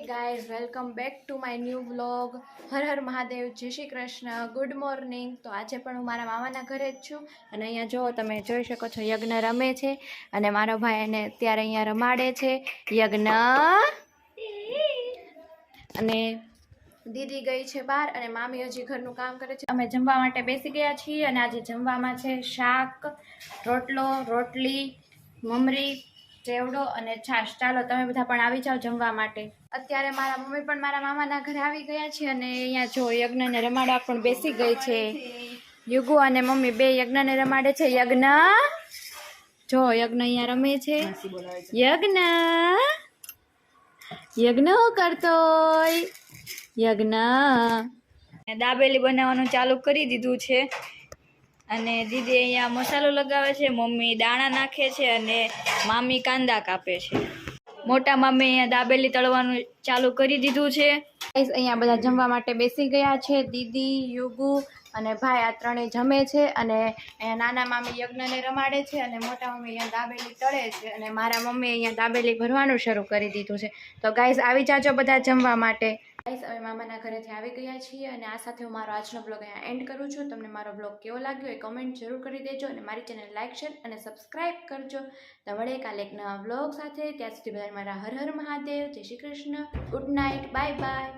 Guys, welcome back to my new vlog. Har Har Mahadev, જય Shri Krishna, good morning. તો આજે પણ હું મારા મામાના ઘરે જ છું અને અહીંયા જો તમે જોઈ શકો છો યજ્ઞ રમે છે અને મારો ભાઈ એને અત્યારે અહીંયા રમાડે છે યજ્ઞ. અને દીદી ગઈ છે બહાર અને મામી હજી ઘરનું કામ કરે છે. અમે જમવા માટે બેસી ગયા છીએ અને આજે જમવામાં છે શાક, રોટલો, રોટલી, મમરી, ચેવડો અને છાશ. ચાલો તમે બધા પણ આવી જાઓ જમવા માટે. અત્યારે મારા મમ્મી પણ મારા મામાના ઘરે આવી ગયા છે અને અહીંયા જો યજ્ઞને રમાડવા પણ બેસી ગઈ છે. યુગુ અને મમ્મી બે યજ્ઞને રમાડે છે. યજ્ઞ જો યજ્ઞ અહીંયા રમે છે. યજ્ઞ યજ્ઞ હું કરતોય? યજ્ઞ દાબેલી બનાવવાનું ચાલુ કરી દીધું છે અને દીદી અહીંયા મસાલો લગાવે છે, મમ્મી દાણા નાખે છે અને મામી કાંદા કાપે છે. મોટા મામી અહીંયા દાબેલી તળવાનું ચાલુ કરી દીધું છે. અહીંયા બધા જમવા માટે બેસી ગયા છે. દીદી, યુગુ અને ભાઈ આ ત્રણેય જમે છે અને અહીંયા નાના મામી યજ્ઞને રમાડે છે અને મોટા મમ્મી અહીંયા દાબેલી તળે છે અને મારા મમ્મી અહીંયા દાબેલી ભરવાનું શરૂ કરી દીધું છે. તો ગાઈઝ આવી જાજો બધા જમવા માટે. ગાઈઝ હવે મામાના ઘરેથી આવી ગયા છીએ અને આ સાથે હું મારો આજનો બ્લોગ અહીંયા એન્ડ કરું છું. તમને મારો બ્લોગ કેવો લાગ્યો એ કમેન્ટ જરૂર કરી દેજો અને મારી ચેનલ લાઈક, શેર અને સબસ્ક્રાઈબ કરજો. તો મળીએ કાલે એક નવા બ્લોગ સાથે. ત્યાં સુધી બધા મારા હર હર મહાદેવ, જય Shri Krishna, good night, bye bye.